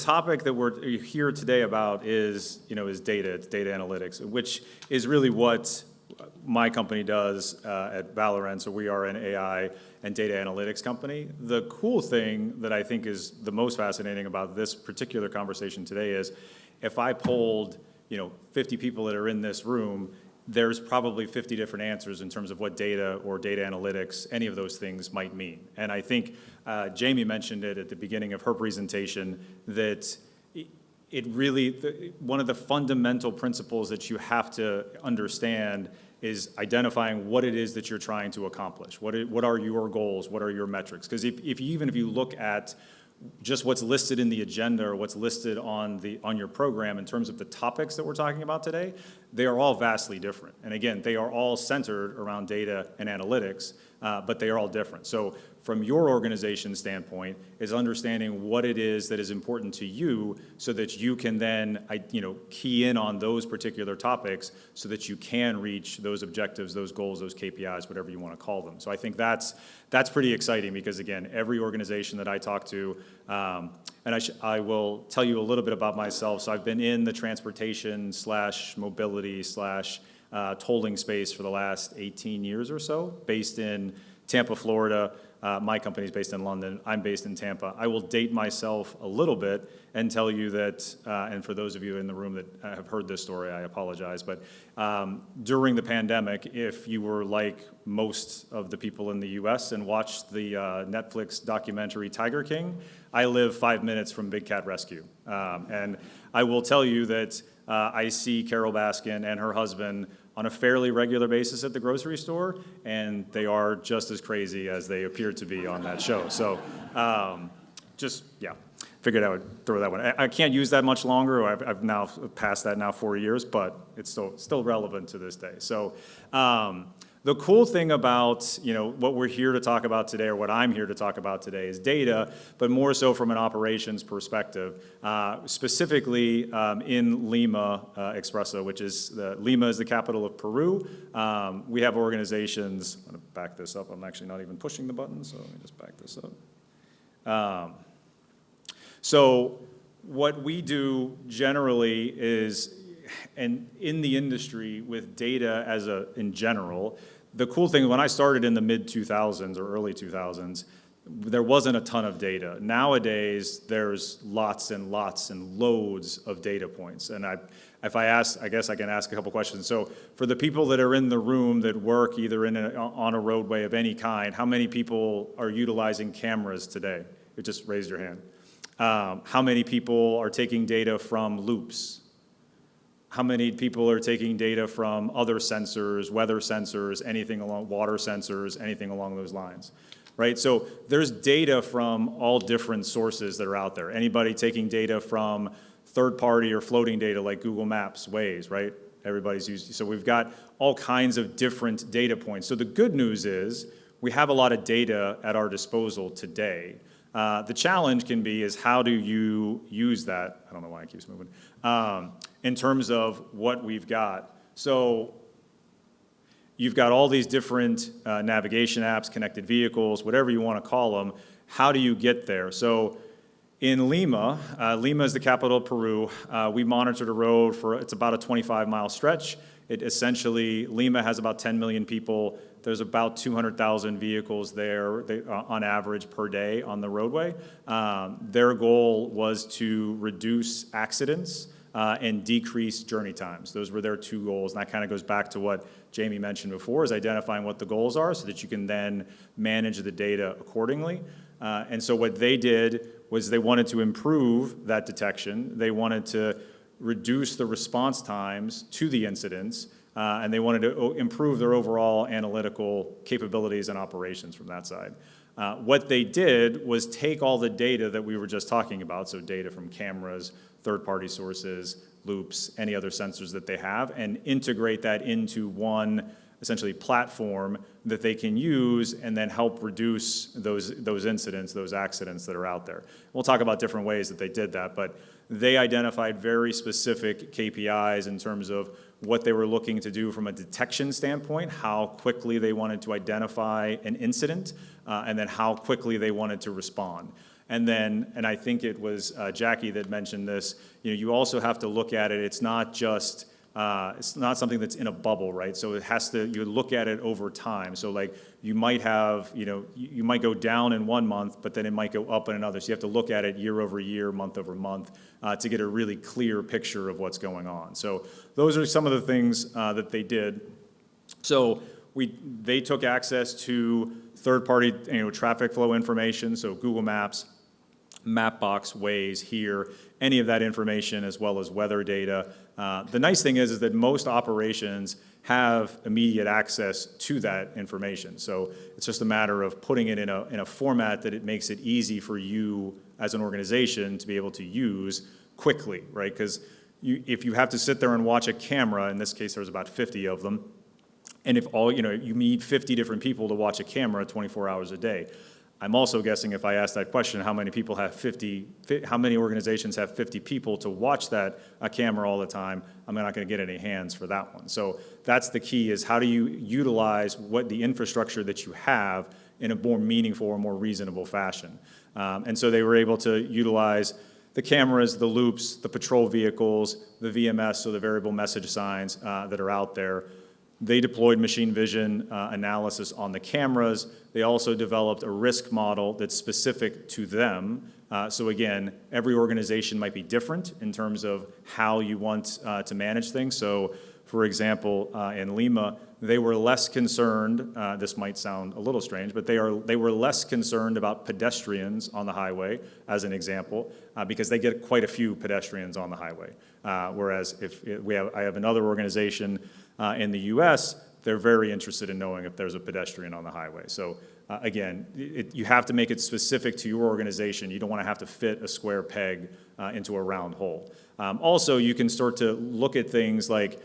topic that we're here today about is, is data. It's data analytics, which is really what my company does at Valorant. So we are an AI and data analytics company. The cool thing that I think is the most fascinating about this particular conversation today is if I polled, 50 people that are in this room, there's probably 50 different answers in terms of what data or data analytics, any of those things might mean. And I think Jamie mentioned it at the beginning of her presentation that it really, one of the fundamental principles that you have to understand is identifying what it is that you're trying to accomplish. What are your goals? What are your metrics? Because even if you look at just what's listed in the agenda or what's listed on your program in terms of the topics that we're talking about today, they are all vastly different. And again, they are all centered around data and analytics, but they are all different. So from your organization's standpoint is understanding what it is that is important to you so that you can then key in on those particular topics so that you can reach those objectives, those goals, those KPIs, whatever you want to call them. So I think that's pretty exciting because, again, every organization that I talk to, and I will tell you a little bit about myself. So I've been in the transportation / mobility / tolling space for the last 18 years or so, based in Tampa, Florida. My company is based in London. I'm based in Tampa. I will date myself a little bit and tell you that, and for those of you in the room that have heard this story, I apologize, but during the pandemic, if you were like most of the people in the US and watched the Netflix documentary Tiger King, I live 5 minutes from Big Cat Rescue. And I will tell you that I see Carol Baskin and her husband on a fairly regular basis at the grocery store, and they are just as crazy as they appear to be on that show. So figured I would throw that one. I can't use that much longer. I've now passed that now 4 years, but it's still relevant to this day. So the cool thing about what we're here to talk about today, or what I'm here to talk about today, is data, but more so from an operations perspective, specifically in Lima, Expressa, which is Lima is the capital of Peru. We have organizations. I'm going to back this up. I'm actually not even pushing the button, so let me just back this up. So what we do generally is, and in the industry with data in general, the cool thing, when I started in the mid-2000s or early 2000s, there wasn't a ton of data. Nowadays, there's lots and lots and loads of data points. And I guess I can ask a couple questions. So for the people that are in the room that work either on a roadway of any kind, how many people are utilizing cameras today? You just raise your hand. How many people are taking data from loops? How many people are taking data from other sensors, weather sensors, anything along water sensors, anything along those lines, right? So there's data from all different sources that are out there. Anybody taking data from third-party or floating data like Google Maps, Waze, right? Everybody's used. So we've got all kinds of different data points. So the good news is we have a lot of data at our disposal today. The challenge is how do you use that? I don't know why it keeps moving. In terms of what we've got. So you've got all these different navigation apps, connected vehicles, whatever you want to call them. How do you get there? So in Lima, Lima is the capital of Peru. We monitored a road it's about a 25-mile stretch. Lima has about 10 million people. There's about 200,000 vehicles there on average per day on the roadway. Their goal was to reduce accidents and decrease journey times. Those were their two goals, and that kind of goes back to what Jamie mentioned before, is identifying what the goals are so that you can then manage the data accordingly. And so what they did was they wanted to improve that detection. They wanted to reduce the response times to the incidents, and they wanted to improve their overall analytical capabilities and operations from that side. What they did was take all the data that we were just talking about, so data from cameras, third-party sources, loops, any other sensors that they have, and integrate that into one essentially platform that they can use and then help reduce those incidents, those accidents that are out there. We'll talk about different ways that they did that, but they identified very specific KPIs in terms of what they were looking to do from a detection standpoint, how quickly they wanted to identify an incident, and then how quickly they wanted to respond. And then, and I think it was Jackie that mentioned this, you also have to look at it, it's not just, it's not something that's in a bubble, right? So it has to, you look at it over time. So like you might have, you might go down in one month, but then it might go up in another. So you have to look at it year over year, month over month, to get a really clear picture of what's going on. So those are some of the things that they did. So they took access to third-party traffic flow information, so Google Maps, Mapbox, Waze, Here, any of that information, as well as weather data. The nice thing is that most operations have immediate access to that information. So it's just a matter of putting it in a format that it makes it easy for you as an organization to be able to use quickly, right? Because if you have to sit there and watch a camera, in this case there's about 50 of them, and if you need 50 different people to watch a camera 24 hours a day. I'm also guessing if I ask that question, how many people have how many organizations have 50 people to watch that camera all the time? I'm not going to get any hands for that one. So that's the key, is how do you utilize the infrastructure that you have in a more meaningful or more reasonable fashion? And so they were able to utilize the cameras, the loops, the patrol vehicles, the VMS, so the variable message signs that are out there. They deployed machine vision analysis on the cameras. They also developed a risk model that's specific to them. So again, every organization might be different in terms of how you want to manage things. So for example, in Lima, they were less concerned, this might sound a little strange, but they were less concerned about pedestrians on the highway, as an example, because they get quite a few pedestrians on the highway. Whereas if I have another organization in the US, they're very interested in knowing if there's a pedestrian on the highway. So again, you have to make it specific to your organization. You don't want to have to fit a square peg into a round hole. Also, you can start to look at things like,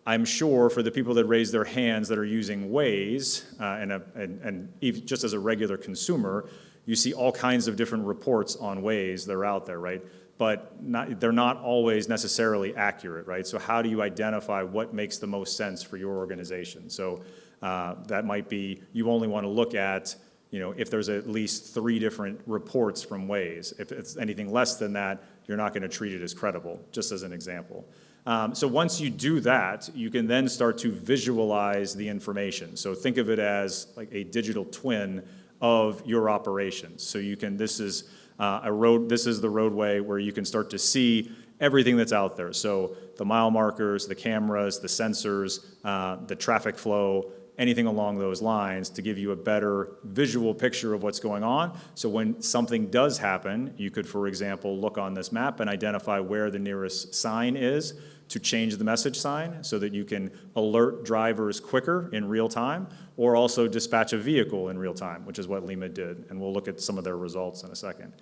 I'm sure for the people that raise their hands that are using Waze, and even just as a regular consumer, you see all kinds of different reports on Waze that are out there, right? But they're not always necessarily accurate, right? So how do you identify what makes the most sense for your organization? So that might be, you only want to look at, if there's at least 3 different reports from Waze. If it's anything less than that, you're not going to treat it as credible, just as an example. So once you do that, you can then start to visualize the information. So think of it as like a digital twin of your operations. So you can, this is the roadway where you can start to see everything that's out there. So the mile markers, the cameras, the sensors, the traffic flow, anything along those lines to give you a better visual picture of what's going on. So when something does happen, you could, for example, look on this map and identify where the nearest sign is to change the message sign so that you can alert drivers quicker in real time, or also dispatch a vehicle in real time, which is what Lima did. And we'll look at some of their results in a second.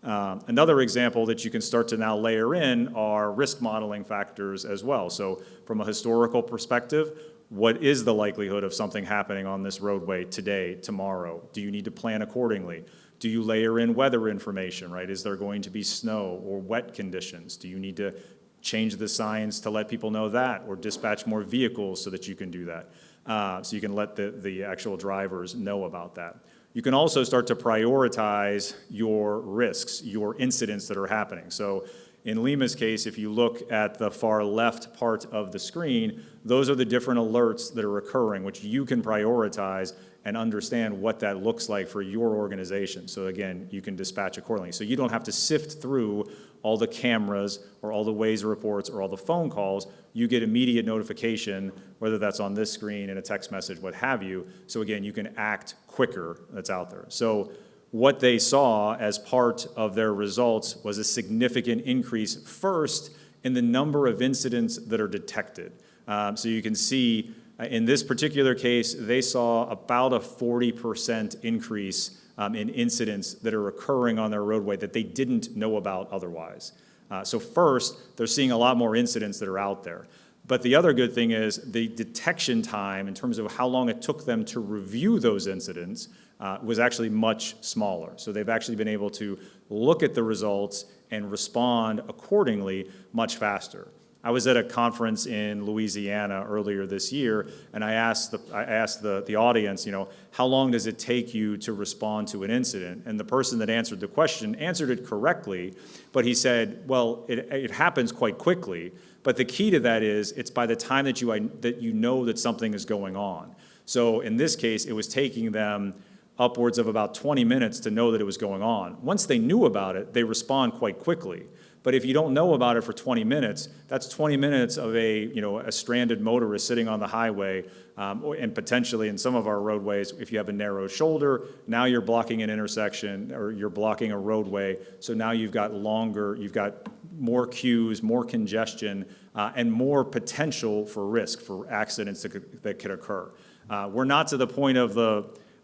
Another example that you can start to now layer in are risk modeling factors as well. So from a historical perspective, what is the likelihood of something happening on this roadway today, tomorrow? Do you need to plan accordingly? Do you layer in weather information, right? Is there going to be snow or wet conditions? Do you need to change the signs to let people know that, or dispatch more vehicles so that you can do that? So you can let the actual drivers know about that. You can also start to prioritize your risks, your incidents that are happening. So in Lima's case, if you look at the far left part of the screen, those are the different alerts that are occurring, which you can prioritize and understand what that looks like for your organization. So again, you can dispatch accordingly. So you don't have to sift through all the cameras or all the Waze reports or all the phone calls. You get immediate notification, whether that's on this screen, in a text message, what have you. So again, you can act quicker that's out there. So what they saw as part of their results was a significant increase, first, in the number of incidents that are detected. So you can see in this particular case, they saw about a 40% increase in incidents that are occurring on their roadway that they didn't know about otherwise. So first, they're seeing a lot more incidents that are out there. But the other good thing is the detection time in terms of how long it took them to review those incidents was actually much smaller. So they've actually been able to look at the results and respond accordingly much faster. I was at a conference in Louisiana earlier this year, and I asked the audience, how long does it take you to respond to an incident? And the person that answered the question answered it correctly, but he said, well, it happens quite quickly. But the key to that is it's by the time that you know that something is going on. So in this case, it was taking them upwards of about 20 minutes to know that it was going on. Once they knew about it, they respond quite quickly. But if you don't know about it for 20 minutes, that's 20 minutes of a stranded motorist sitting on the highway, and potentially in some of our roadways, if you have a narrow shoulder, now you're blocking an intersection or you're blocking a roadway. So now you've got more queues, more congestion, and more potential for risk for accidents that could occur. We're not to the point of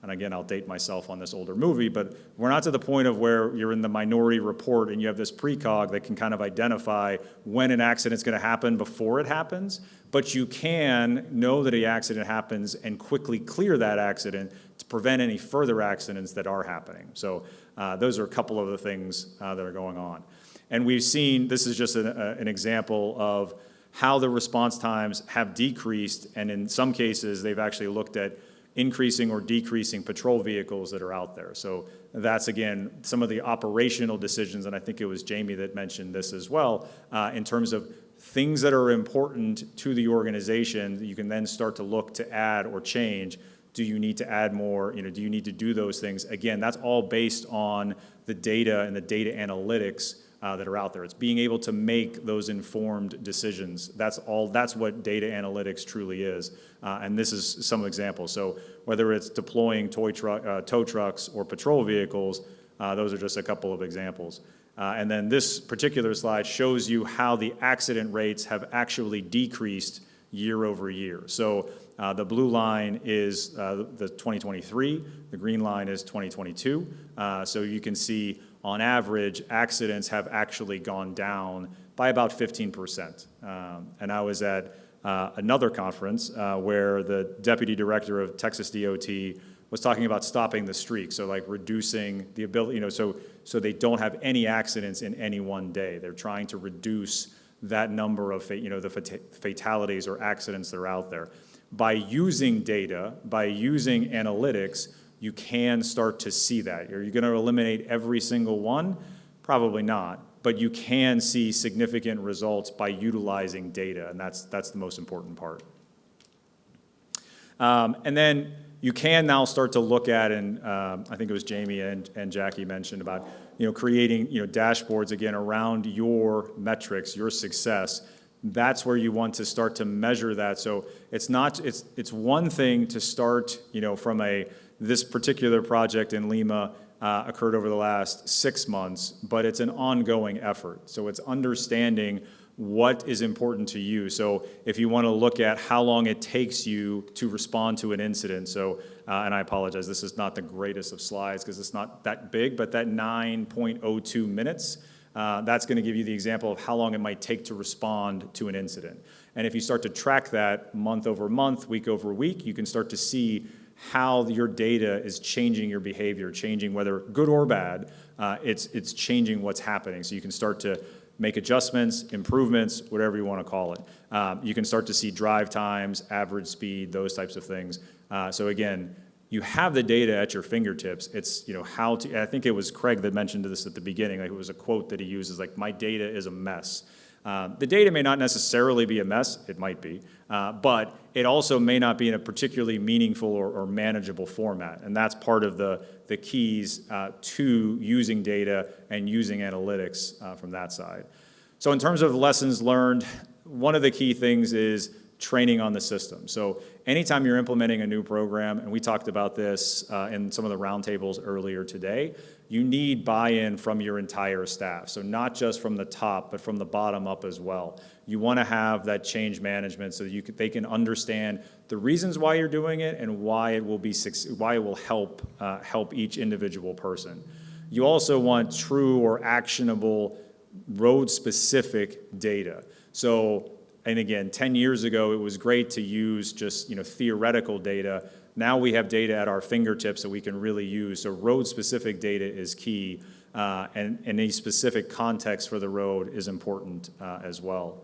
and again, I'll date myself on this older movie, but we're not to the point of where you're in the Minority Report and you have this precog that can kind of identify when an accident's going to happen before it happens, but you can know that an accident happens and quickly clear that accident to prevent any further accidents that are happening. So those are a couple of the things that are going on. And we've seen, this is just an example of how the response times have decreased, and in some cases, they've actually looked at increasing or decreasing patrol vehicles that are out there. So that's, again, some of the operational decisions, and I think it was Jamie that mentioned this as well, in terms of things that are important to the organization that you can then start to look to add or change. Do you need to add more? Do you need to do those things? Again, that's all based on the data and the data analytics that are out there. It's being able to make those informed decisions. That's what data analytics truly is. And this is some examples. So whether it's deploying tow trucks or patrol vehicles, those are just a couple of examples. And then this particular slide shows you how the accident rates have actually decreased year over year. So the blue line is the 2023, the green line is 2022. So you can see on average, accidents have actually gone down by about 15%. And I was at another conference where the deputy director of Texas DOT was talking about stopping the streak, so like reducing the ability, so they don't have any accidents in any one day. They're trying to reduce that number of, the fatalities or accidents that are out there. By using data, by using analytics, you can start to see that. Are you going to eliminate every single one? Probably not, but you can see significant results by utilizing data, and that's the most important part. And then you can now start to look at, and I think it was Jamie and Jackie mentioned about, creating, dashboards again around your metrics, your success. That's where you want to start to measure that. So it's one thing to start, from this particular project in Lima occurred over the last 6 months, but it's an ongoing effort. So it's understanding what is important to you. So if you want to look at how long it takes you to respond to an incident, so, and I apologize, this is not the greatest of slides because it's not that big, but that 9.02 minutes, that's going to give you the example of how long it might take to respond to an incident. And if you start to track that month over month, week over week, you can start to see how your data is changing your behavior, changing whether good or bad, it's changing what's happening. So you can start to make adjustments, improvements, whatever you want to call it. You can start to see drive times, average speed, those types of things. So again, you have the data at your fingertips. It's, how to, I think it was Craig that mentioned this at the beginning, like it was a quote that he uses, like, my data is a mess. The data may not necessarily be a mess, it might be, but it also may not be in a particularly meaningful or manageable format, and that's part of the keys to using data and using analytics from that side. So in terms of lessons learned, one of the key things is training on the system. So anytime you're implementing a new program, and we talked about this in some of the roundtables earlier today, you need buy-in from your entire staff. So not just from the top, but from the bottom up as well. You want to have that change management so they can understand the reasons why you're doing it and why it will help each individual person. You also want true or actionable road-specific data. So, and again, 10 years ago, it was great to use just theoretical data. Now we have data at our fingertips that we can really use. So road-specific data is key, and any specific context for the road is important as well.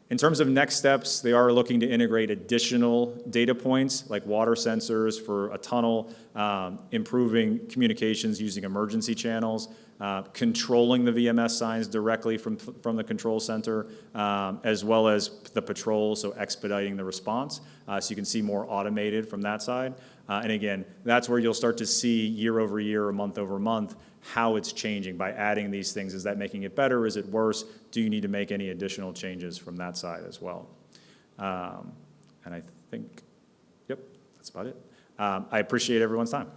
In terms of next steps, they are looking to integrate additional data points like water sensors for a tunnel, improving communications using emergency channels, controlling the VMS signs directly from the control center, as well as the patrol, so expediting the response. So you can see more automated from that side. And again, that's where you'll start to see year over year or month over month how it's changing by adding these things. Is that making it better? Is it worse? Do you need to make any additional changes from that side as well? And I think, yep, that's about it. I appreciate everyone's time.